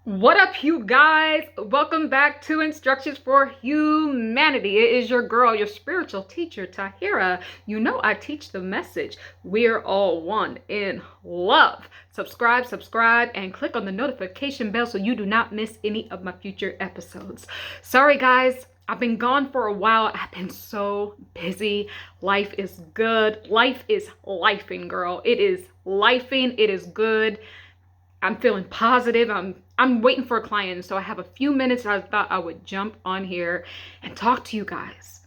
What up, you guys? Welcome back to Instructions for Humanity. It is your girl, your spiritual teacher, Tahirah. You know I teach the message. We're all one in love. Subscribe, and click on the notification bell so you do not miss any of my future episodes. Sorry, guys. I've been gone for a while. I've been so busy. Life is good. Life is lifing, girl. It is lifing. It is good. I'm feeling positive. I'm waiting for a client, so I have a few minutes. I thought I would jump on here and talk to you guys.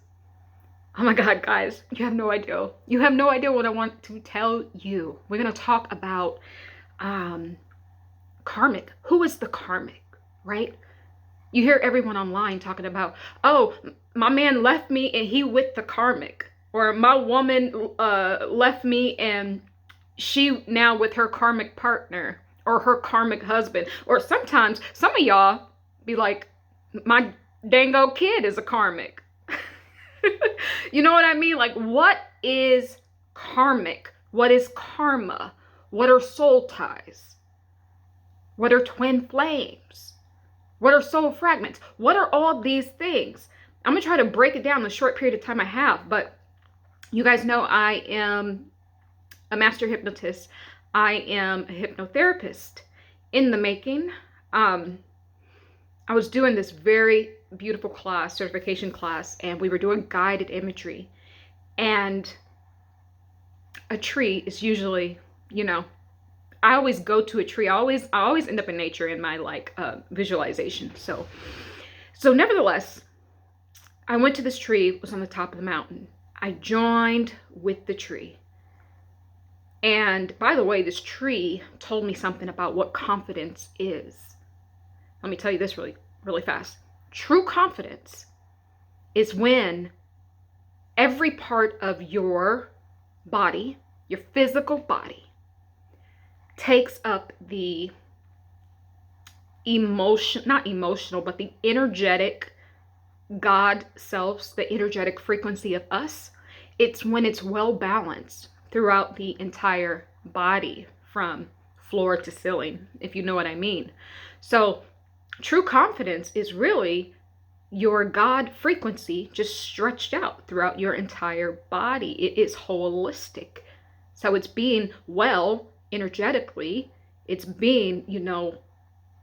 Oh my God, guys, you have no idea. You have no idea what I want to tell you. We're gonna talk about karmic. Who is the karmic, right? You hear everyone online talking about, oh, my man left me and he with the karmic, or my woman left me and she now with her karmic partner, or her karmic husband. Or sometimes some of y'all be like, my dango kid is a karmic. You know what I mean? Like, what is karmic? What is karma? What are soul ties? What are twin flames? What are soul fragments? What are all these things? I'm gonna try to break it down in the short period of time I have, but you guys know I am a master hypnotist. I am a hypnotherapist in the making. I was doing this very beautiful class, certification class, and we were doing guided imagery. And a tree is usually, I always go to a tree. I always end up in nature in my visualization. So nevertheless, I went to this tree. It was on the top of the mountain. I joined with the tree. And by the way, this tree told me something about what confidence is. Let me tell you this really, really fast. True confidence is when every part of your body, your physical body, takes up the not emotional, but the energetic God selves, the energetic frequency of us. It's when it's well balanced throughout the entire body from floor to ceiling, if you know what I mean. So true confidence is really your God frequency just stretched out throughout your entire body. It is holistic. So it's being well energetically. It's being,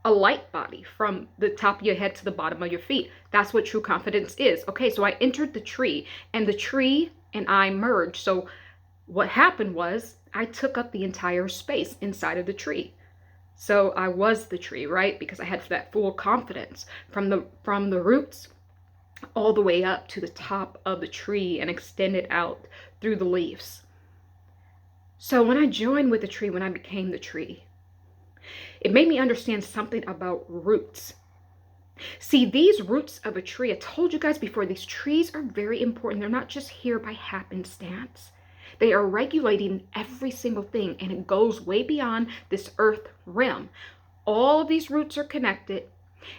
a light body from the top of your head to the bottom of your feet. That's what true confidence is. Okay, so I entered the tree, and the tree and I merged. So what happened was I took up the entire space inside of the tree. So I was the tree, right? Because I had that full confidence from the roots all the way up to the top of the tree and extended out through the leaves. So when I joined with the tree, when I became the tree, it made me understand something about roots. See, these roots of a tree, I told you guys before, these trees are very important. They're not just here by happenstance. They are regulating every single thing, and it goes way beyond this earth realm. All of these roots are connected.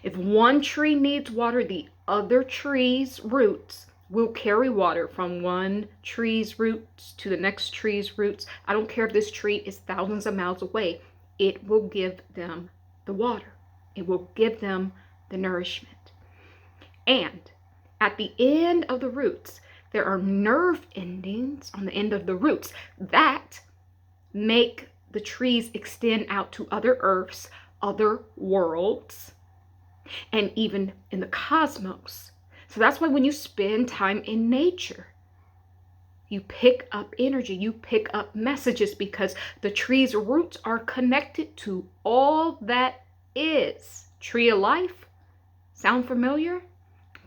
If one tree needs water, the other tree's roots will carry water from one tree's roots to the next tree's roots. I don't care if this tree is thousands of miles away. It will give them the water. It will give them the nourishment. And at the end of the roots, there are nerve endings on the end of the roots that make the trees extend out to other earths, other worlds, and even in the cosmos. So that's why when you spend time in nature, you pick up energy, you pick up messages, because the tree's roots are connected to all that is. Tree of life, sound familiar?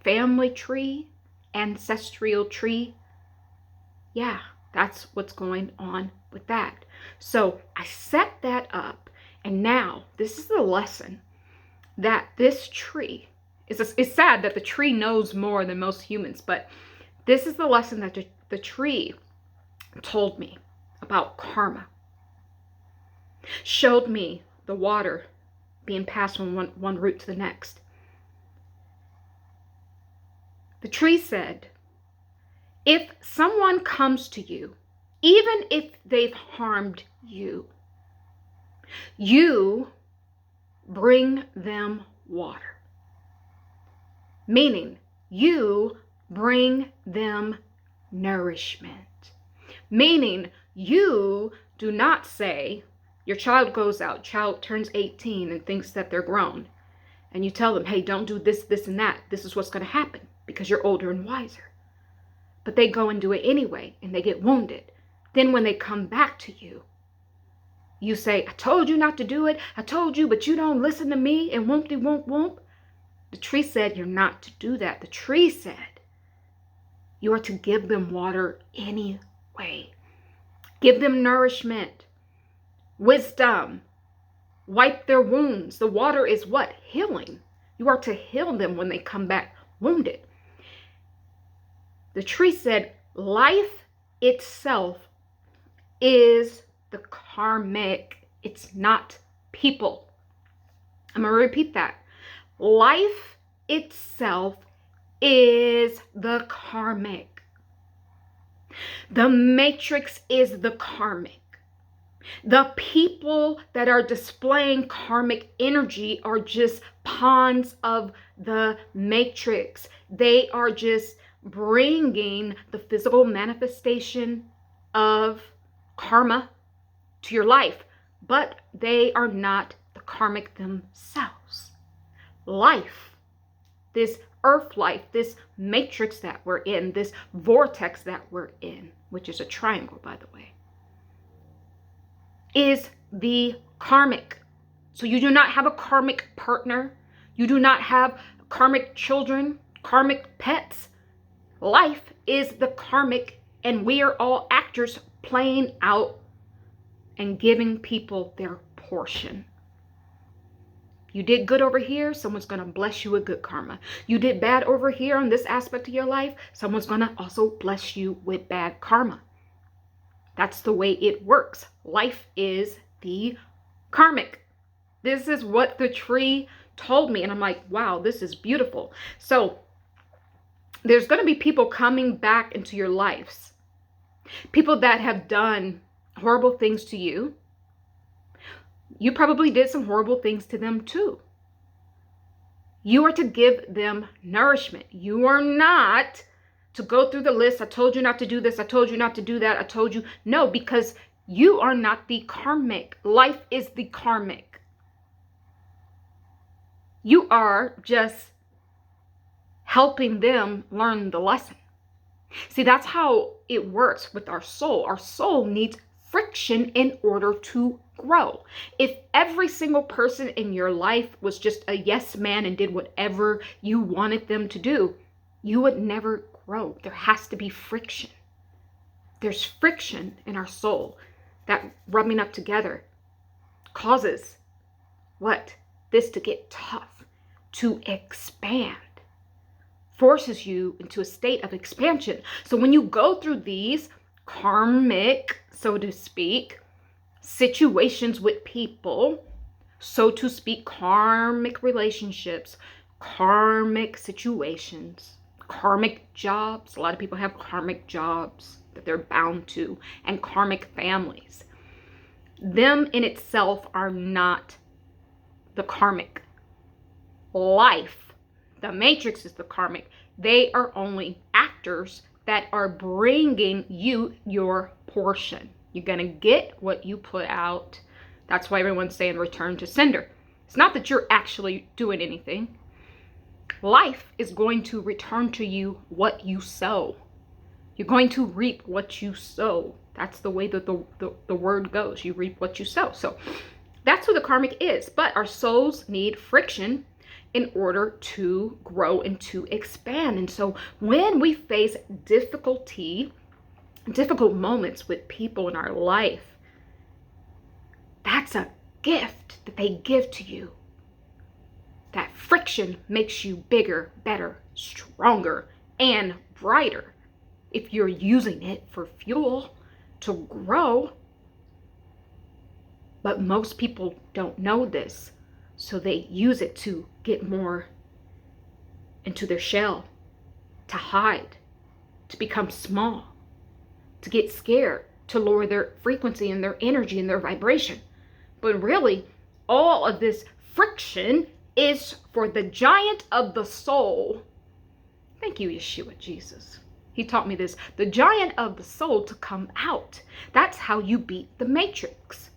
Family tree, ancestral tree. Yeah, that's what's going on with that. So I set that up, and now this is the lesson that this tree it's sad that the tree knows more than most humans, but this is the lesson that the tree told me about karma. Showed me the water being passed from one root to the next. The tree said, if someone comes to you, even if they've harmed you, you bring them water. Meaning, you bring them nourishment. Meaning, you do not say, your child goes out, child turns 18 and thinks that they're grown. And you tell them, hey, don't do this, this, and that. This is what's going to happen because you're older and wiser. But they go and do it anyway, and they get wounded. Then when they come back to you, you say, I told you not to do it. I told you, but you don't listen to me, and won't. The tree said you're not to do that. The tree said you are to give them water anyway. Give them nourishment, wisdom, wipe their wounds. The water is what? Healing. You are to heal them when they come back wounded. The tree said life itself is the karmic. It's not people. I'm going to repeat that. Life itself is the karmic. The matrix is the karmic. The people that are displaying karmic energy are just pawns of the matrix. They are just bringing the physical manifestation of karma to your life, but they are not the karmic themselves. Life, this earth life, this matrix that we're in, this vortex that we're in, which is a triangle, by the way, is the karmic. So you do not have a karmic partner. You do not have karmic children, karmic pets. Life is the karmic, and we are all actors playing out and giving people their portion. You did good over here, someone's going to bless you with good karma. You did bad over here on this aspect of your life, someone's going to also bless you with bad karma. That's the way it works. Life is the karmic. This is what the tree told me. And I'm like, wow, this is beautiful. So there's going to be people coming back into your lives. People that have done horrible things to you. You probably did some horrible things to them too. You are to give them nourishment. You are not to go through the list. I told you not to do this. I told you not to do that. I told you. No, because you are not the karmic. Life is the karmic. You are just helping them learn the lesson. See, that's how it works with our soul. Our soul needs friction in order to grow. If every single person in your life was just a yes man and did whatever you wanted them to do, you would never grow. There has to be friction. There's friction in our soul. That rubbing up together causes what? This to get tough, to expand, forces you into a state of expansion. So when you go through these karmic, so to speak, situations with people, so to speak, karmic relationships, karmic situations, karmic jobs. A lot of people have karmic jobs that they're bound to, and karmic families. Them in itself are not the karmic. Life, the matrix, is the karmic. They are only actors that are bringing you your portion. You're going to get what you put out. That's why everyone's saying return to sender. It's not that you're actually doing anything. Life is going to return to you what you sow. You're going to reap what you sow. That's the way that the word goes. You reap what you sow. So that's who the karmic is. But our souls need friction in order to grow and to expand. And so when we face difficult moments with people in our life, that's a gift that they give to you. That friction makes you bigger, better, stronger, and brighter if you're using it for fuel to grow. But most people don't know this, so they use it to get more into their shell, to hide, to become small, to get scared, to lower their frequency and their energy and their vibration. But really, all of this friction is for the giant of the soul. Thank you, Yeshua, Jesus. He taught me this. The giant of the soul to come out. That's how you beat the matrix.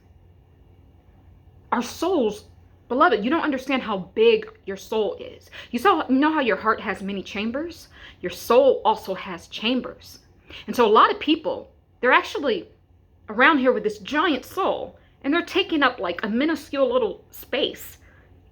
Our souls, beloved, you don't understand how big your soul is. You know how your heart has many chambers? Your soul also has chambers. And so a lot of people, they're actually around here with this giant soul, and they're taking up like a minuscule little space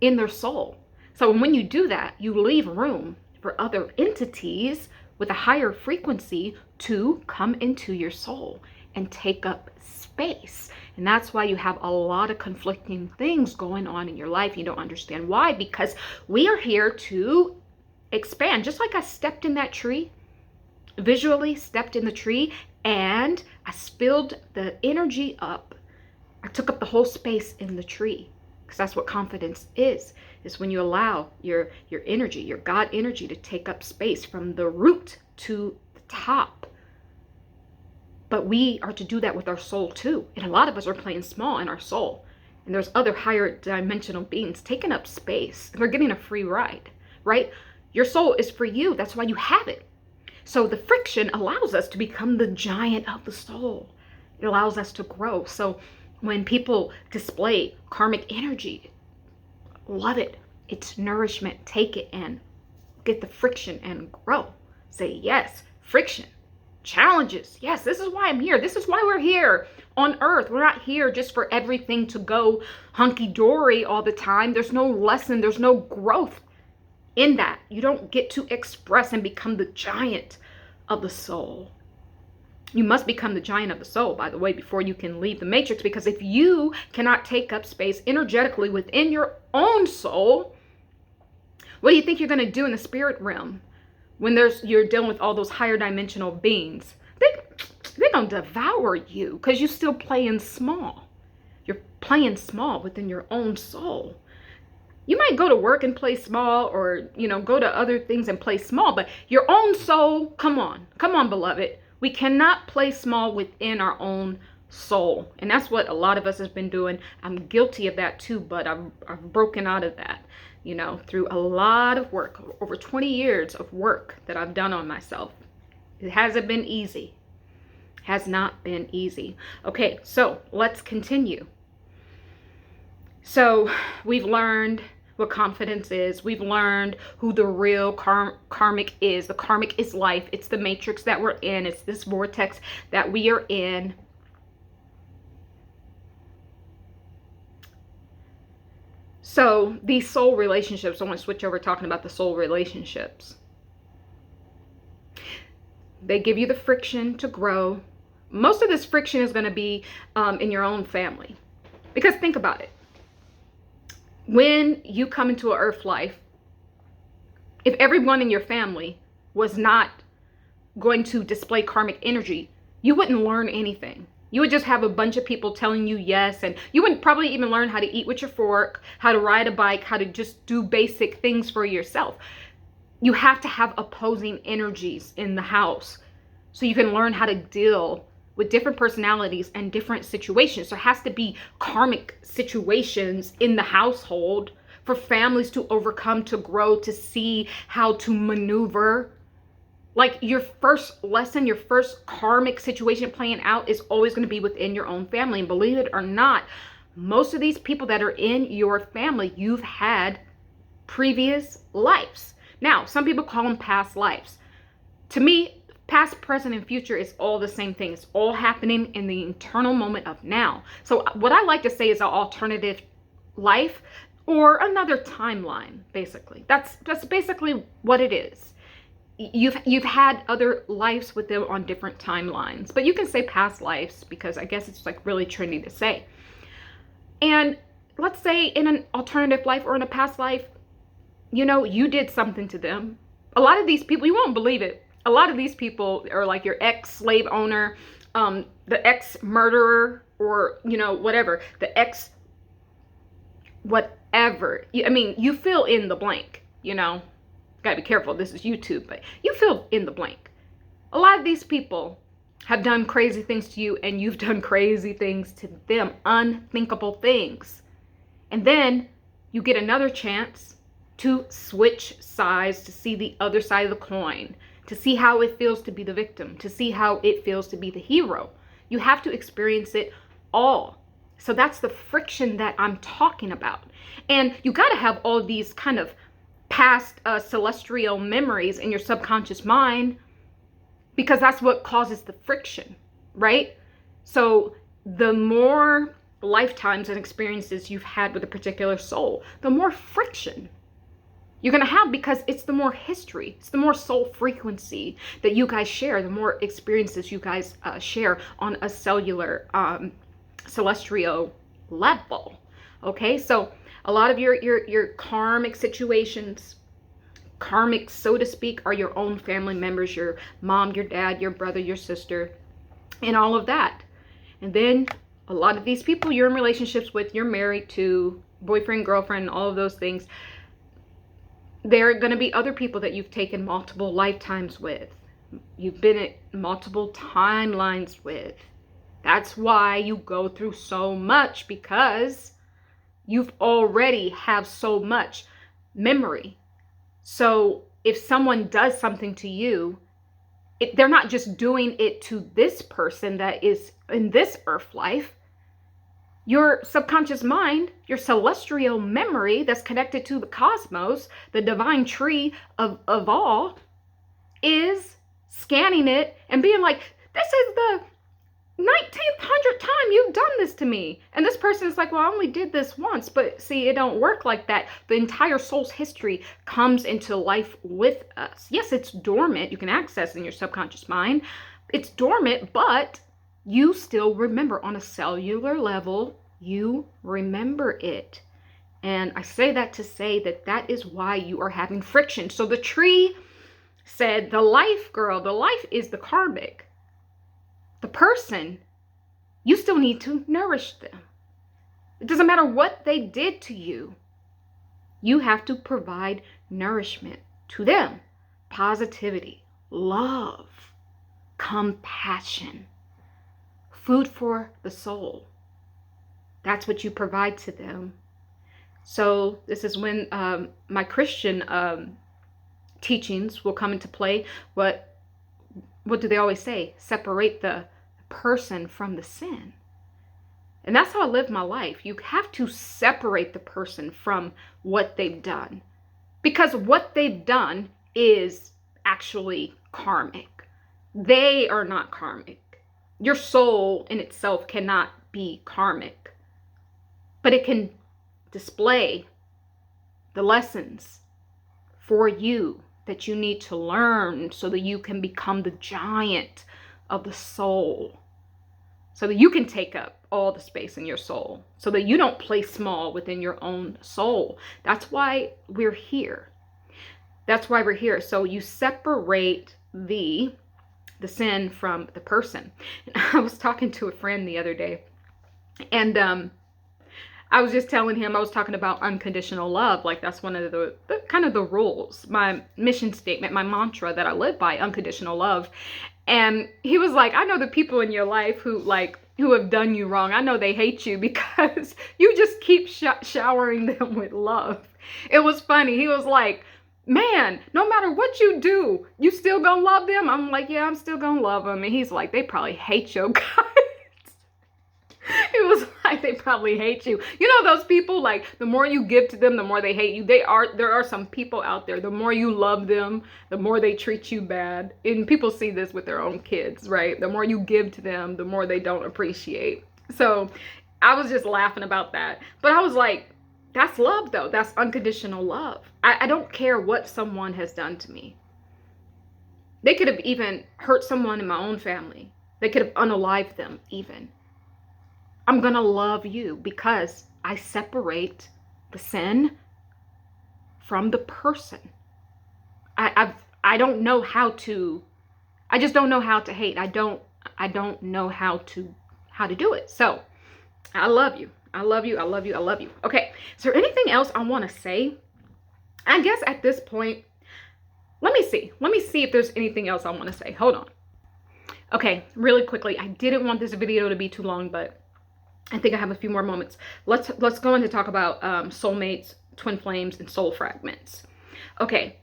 in their soul. So when you do that, you leave room for other entities with a higher frequency to come into your soul and take up space. And that's why you have a lot of conflicting things going on in your life. You don't understand why, because we are here to expand. Just like I stepped in that tree, visually stepped in the tree, and I spilled the energy up. I took up the whole space in the tree, because that's what confidence is when you allow your energy, your God energy, to take up space from the root to the top. But we are to do that with our soul too. And a lot of us are playing small in our soul. And there's other higher dimensional beings taking up space. And they're getting a free ride, right? Your soul is for you. That's why you have it. So the friction allows us to become the giant of the soul. It allows us to grow. So when people display karmic energy, love it. It's nourishment. Take it and get the friction and grow. Say yes, friction. Challenges. Yes, this is why I'm here. This is why we're here on earth. We're not here just for everything to go hunky-dory all the time. There's no lesson. There's no growth in that. You don't get to express and become the giant of the soul. You must become the giant of the soul, by the way, before you can leave the matrix. Because if you cannot take up space energetically within your own soul, what do you think you're going to do in the spirit realm? When you're dealing with all those higher dimensional beings, they're going to devour you because you're still playing small. You're playing small within your own soul. You might go to work and play small, or, go to other things and play small, but your own soul, come on, beloved. We cannot play small within our own soul. And that's what a lot of us has been doing. I'm guilty of that too, but I've broken out of that. Through a lot of work, over 20 years of work that I've done on myself. It hasn't been easy. Has not been easy. Okay, so let's continue. So we've learned what confidence is. We've learned who the real karmic is. The karmic is life. It's the matrix that we're in. It's this vortex that we are in. So these soul relationships, I want to switch over talking about the soul relationships. They give you the friction to grow. Most of this friction is going to be in your own family. Because think about it. When you come into an earth life, if everyone in your family was not going to display karmic energy, you wouldn't learn anything. You would just have a bunch of people telling you yes, and you wouldn't probably even learn how to eat with your fork, how to ride a bike, how to just do basic things for yourself. You have to have opposing energies in the house so you can learn how to deal with different personalities and different situations. There has to be karmic situations in the household for families to overcome, to grow, to see how to maneuver. Like your first lesson, your first karmic situation playing out is always going to be within your own family. And believe it or not, most of these people that are in your family, you've had previous lives. Now, some people call them past lives. To me, past, present, and future is all the same thing. It's all happening in the eternal moment of now. So what I like to say is an alternative life or another timeline, basically. That's basically what it is. You've had other lives with them on different timelines, but you can say past lives because I guess it's like really trendy to say. And let's say in an alternative life or in a past life, you did something to them. A lot of these people, you won't believe it. A lot of these people are like your ex-slave owner, the ex-murderer, or, whatever, the ex, whatever. You fill in the blank, Gotta be careful, this is YouTube, but you fill in the blank. A lot of these people have done crazy things to you, and you've done crazy things to them, unthinkable things. And then you get another chance to switch sides, to see the other side of the coin, to see how it feels to be the victim, to see how it feels to be the hero. You have to experience it all. So that's the friction that I'm talking about. And you got to have all these kind of past celestial memories in your subconscious mind, because that's what causes the friction, right? So the more lifetimes and experiences you've had with a particular soul, the more friction you're going to have, because it's the more history, it's the more soul frequency that you guys share, the more experiences you guys share on a cellular celestial level. Okay, so a lot of your karmic situations, karmic, so to speak, are your own family members, your mom, your dad, your brother, your sister, and all of that. And then a lot of these people you're in relationships with, you're married to, boyfriend, girlfriend, all of those things. There are going to be other people that you've taken multiple lifetimes with. You've been at multiple timelines with. That's why you go through so much, because you've already have so much memory. So if someone does something to you, they're not just doing it to this person that is in this earth life. Your subconscious mind, your celestial memory that's connected to the cosmos, the divine tree of all, is scanning it and being like, this is the 1900th time you've done this to me. And this person is like, well, I only did this once. But see, it don't work like that. The entire soul's history comes into life with us. Yes, it's dormant. You can access it in your subconscious mind. It's dormant, but you still remember on a cellular level. You remember it. And I say that to say that that is why you are having friction. So the tree said, the life, girl, the life is the karmic. The person, you still need to nourish them. It doesn't matter what they did to you. You have to provide nourishment to them. Positivity, love, compassion, food for the soul. That's what you provide to them. So this is when my Christian teachings will come into play. What do they always say? Separate the person from the sin. And that's how I live my life. You have to separate the person from what they've done, because what they've done is actually karmic. They are not karmic. Your soul in itself cannot be karmic, but it can display the lessons for you that you need to learn so that you can become the giant of the soul, so that you can take up all the space in your soul, so that you don't play small within your own soul. That's why we're here. That's why we're here. So you separate the sin from the person. And I was talking to a friend the other day, and I was just telling him, I was talking about unconditional love. Like, that's one of the kind of the rules, my mission statement, my mantra that I live by, unconditional love. And he was like, I know the people in your life who have done you wrong. I know they hate you because you just keep showering them with love. It was funny. He was like, man, no matter what you do, you still gonna love them? I'm like, yeah, I'm still gonna love them. And he's like, they probably hate your guys. It was like, they probably hate you. You know those people, like, the more you give to them, the more they hate you. There are some people out there, the more you love them, the more they treat you bad. And people see this with their own kids, right? The more you give to them, the more they don't appreciate. So I was just laughing about that. But I was like, that's love, though. That's unconditional love. I don't care what someone has done to me. They could have even hurt someone in my own family. They could have unalived them even. I'm going to love you because I separate the sin from the person. I don't know how to, I just don't know how to hate. I don't know how to do it. So I love you. I love you. I love you. I love you. Okay. Is there anything else I want to say? I guess at this point, let me see if there's anything else I want to say. Hold on. Okay. Really quickly. I didn't want this video to be too long, but I think I have a few more moments. Let's go into talk about soulmates, twin flames, and soul fragments. Okay,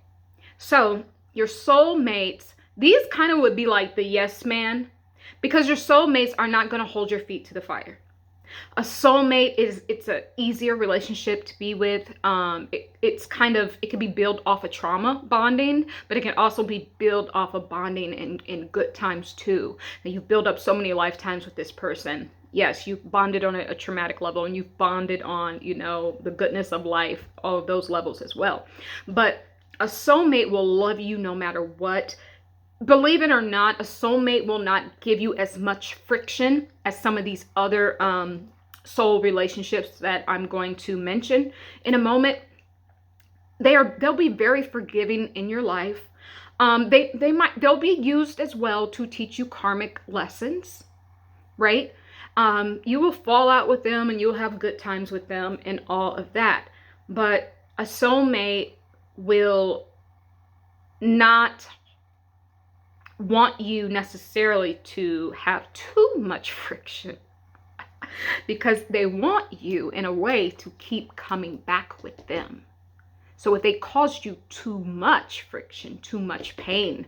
so your soulmates, these kind of would be like the yes man, because your soulmates are not going to hold your feet to the fire. A soulmate it's a easier relationship to be with. It's kind of, it can be built off of trauma bonding, but it can also be built off of bonding in good times too. And you build up so many lifetimes with this person. Yes, you've bonded on a traumatic level, and you've bonded on, you know, the goodness of life, all of those levels as well. But a soulmate will love you no matter what. Believe it or not, a soulmate will not give you as much friction as some of these other soul relationships that I'm going to mention in a moment. They'll be very forgiving in your life. They'll be used as well to teach you karmic lessons, right? You will fall out with them and you'll have good times with them and all of that. But a soulmate will not want you necessarily to have too much friction, because they want you in a way to keep coming back with them. So if they caused you too much friction, too much pain,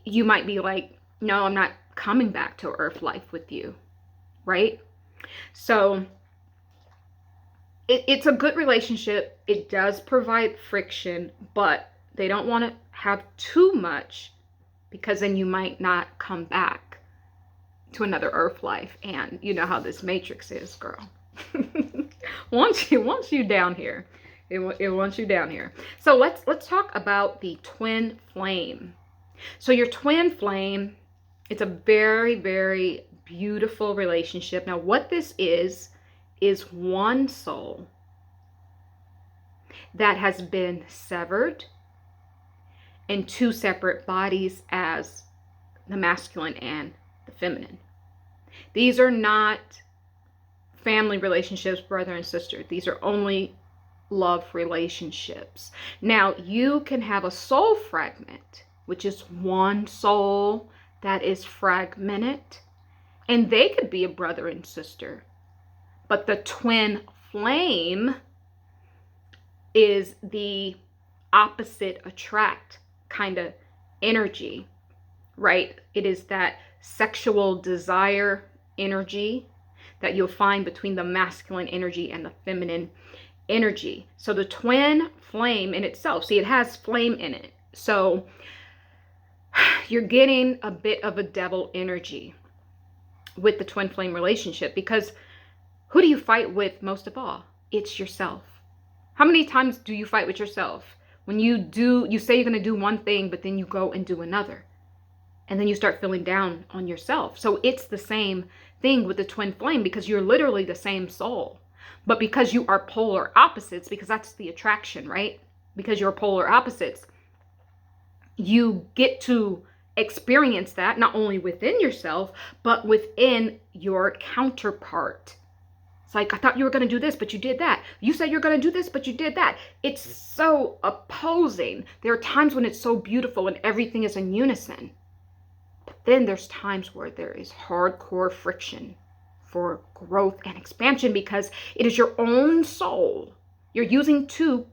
you might be like, no, I'm not coming back to earth life with you, right? So it's a good relationship. It does provide friction, but they don't want to have too much, because then you might not come back to another earth life. And you know how this matrix is, girl. Once you down here, it wants you down here. So let's talk about the twin flame. So your twin flame, it's a very, very beautiful relationship. Now what this is one soul that has been severed in two separate bodies as the masculine and the feminine. These are not family relationships, brother and sister. These are only love relationships. Now, you can have a soul fragment, which is one soul that is fragmented, and they could be a brother and sister. But the twin flame is the opposite attract kind of energy, right? It is that sexual desire energy that you'll find between the masculine energy and the feminine energy. So the twin flame in itself, see, it has flame in it. So you're getting a bit of a devil energy with the twin flame relationship, because who do you fight with most of all? It's yourself. How many times do you fight with yourself? When you say you're going to do one thing, but then you go and do another. And then you start feeling down on yourself. So it's the same thing with the twin flame, because you're literally the same soul. But because you are polar opposites, because that's the attraction, right? Because you're polar opposites, you get to experience that not only within yourself, but within your counterpart. It's like, I thought you were going to do this, but you did that. You said you're going to do this, but you did that. It's so opposing. There are times when it's so beautiful and everything is in unison. But then there's times where there is hardcore friction for growth and expansion, because it is your own soul. You're using two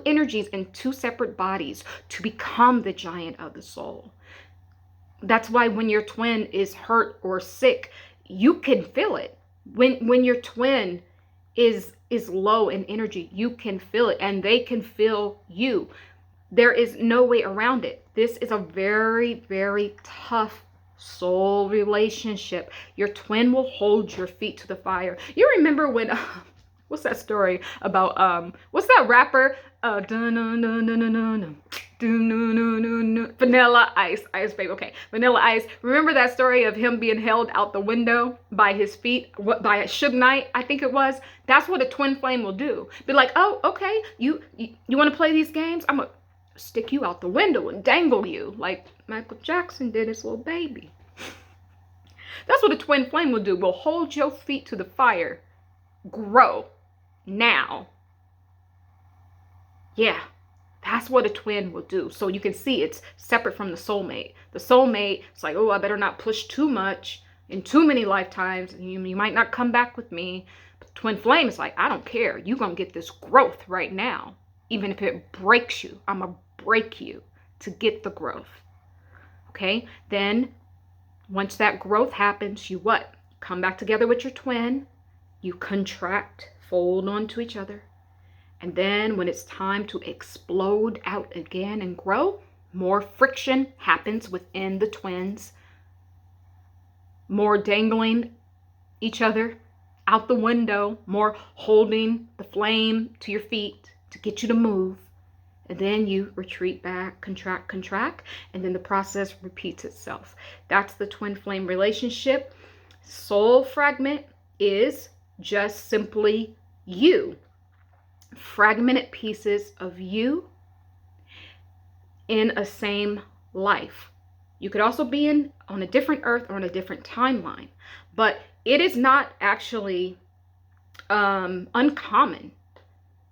energies in two separate bodies to become the giant of the soul. That's why when your twin is hurt or sick, you can feel it. When your twin is low in energy, you can feel it, and they can feel you. There is no way around it. This is a very, very tough soul relationship. Your twin will hold your feet to the fire. You remember when what's that story about what's that rapper Vanilla Ice Baby. Okay, Vanilla Ice. Remember that story of him being held out the window by his feet, by a Suge Knight, I think it was. That's what a twin flame will do. Be like, oh, okay, you want to play these games? I'm gonna stick you out the window and dangle you like Michael Jackson did his little baby. That's what a twin flame will do. Will hold your feet to the fire. Grow now. Yeah, that's what a twin will do. So you can see it's separate from the soulmate. The soulmate, it's like, oh, I better not push too much. in too many lifetimes. You might not come back with me. But twin flame is like, I don't care. You're going to get this growth right now. Even if it breaks you, I'm going to break you to get the growth. Okay? Then once that growth happens, you what? Come back together with your twin. You contract, fold onto each other. And then when it's time to explode out again and grow, more friction happens within the twins. More dangling each other out the window, more holding the flame to your feet to get you to move. And then you retreat back, contract, and then the process repeats itself. That's the twin flame relationship. Soul fragment is just simply you. Fragmented pieces of you in a same life. You could also be on a different earth or on a different timeline, but it is not actually uncommon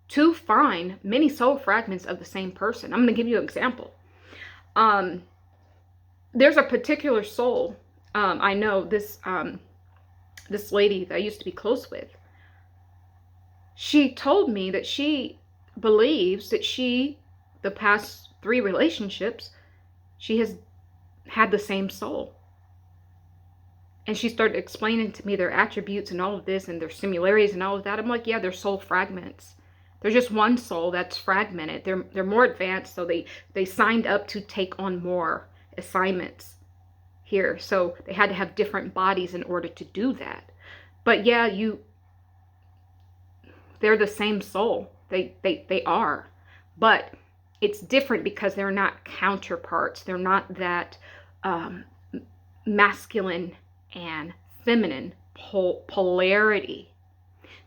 to find many soul fragments of the same person. I'm going to give you an example. There's a particular soul. I know this lady that I used to be close with. She told me that she believes that the past 3 relationships, she has had the same soul. And she started explaining to me their attributes and all of this and their similarities and all of that. I'm like, yeah, they're soul fragments. There's just one soul that's fragmented. They're more advanced, so they signed up to take on more assignments here. So they had to have different bodies in order to do that. But yeah, they're the same soul. They are. But it's different because they're not counterparts. They're not that masculine and feminine polarity.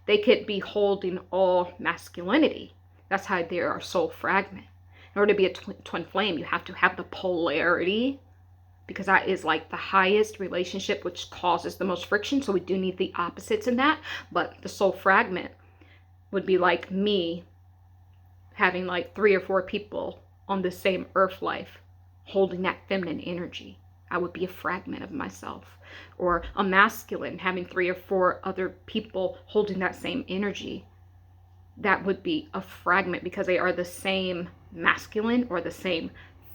They could be holding all masculinity. That's how they are soul fragment. In order to be a twin flame, you have to have the polarity, because that is like the highest relationship, which causes the most friction. So we do need the opposites in that. But the soul fragment would be like me having like 3 or 4 people on the same earth life holding that feminine energy. I would be a fragment of myself. Or a masculine having 3 or 4 other people holding that same energy. That would be a fragment, because they are the same masculine or the same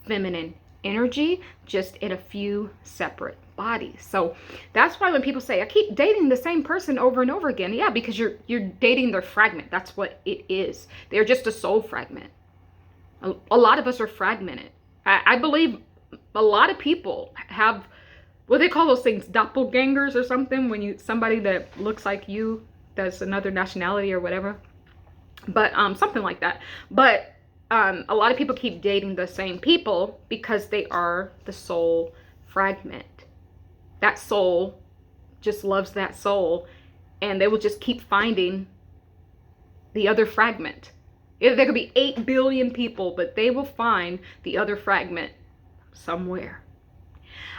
feminine energy, just in a few separate bodies. So that's why when people say, I keep dating the same person over and over again. Yeah, because you're dating their fragment. That's what it is. They're just a soul fragment. A lot of us are fragmented. I believe a lot of people have, what they call those things, doppelgangers or something, when somebody that looks like you, that's another nationality or whatever. But something like that. But a lot of people keep dating the same people because they are the soul fragment. That soul just loves that soul, and they will just keep finding the other fragment. There could be 8 billion people, but they will find the other fragment somewhere.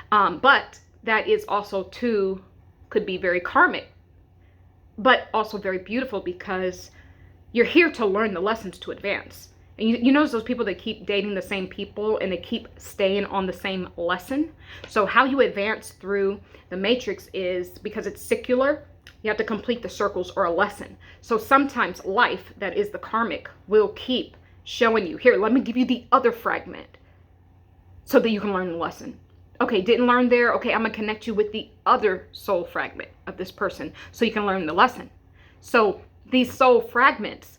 But that is also too, could be very karmic, but also very beautiful, because you're here to learn the lessons to advance. And you notice those people that keep dating the same people and they keep staying on the same lesson. So how you advance through the matrix is, because it's secular, you have to complete the circles or a lesson. So sometimes life, that is the karmic, will keep showing you, here, let me give you the other fragment so that you can learn the lesson. Okay, didn't learn there. Okay, I'm going to connect you with the other soul fragment of this person so you can learn the lesson. So these soul fragments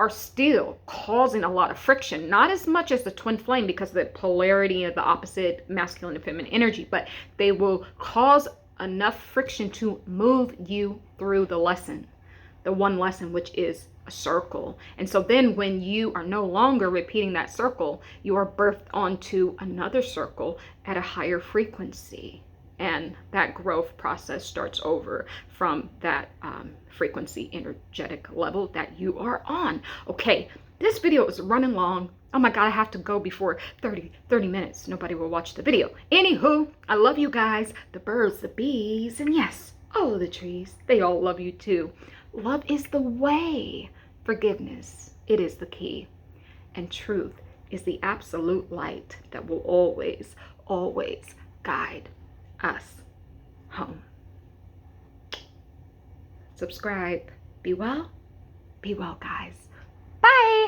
are still causing a lot of friction, not as much as the twin flame because of the polarity of the opposite masculine and feminine energy, but they will cause enough friction to move you through the lesson, the one lesson, which is a circle. And so then when you are no longer repeating that circle, you are birthed onto another circle at a higher frequency. And that growth process starts over from that frequency energetic level that you are on. Okay, this video is running long. Oh my God, I have to go before 30 minutes. Nobody will watch the video. Anywho, I love you guys, the birds, the bees, and yes, all of the trees. They all love you too. Love is the way. Forgiveness, it is the key. And truth is the absolute light that will always, always guide us home. subscribe. Be well, guys. Bye.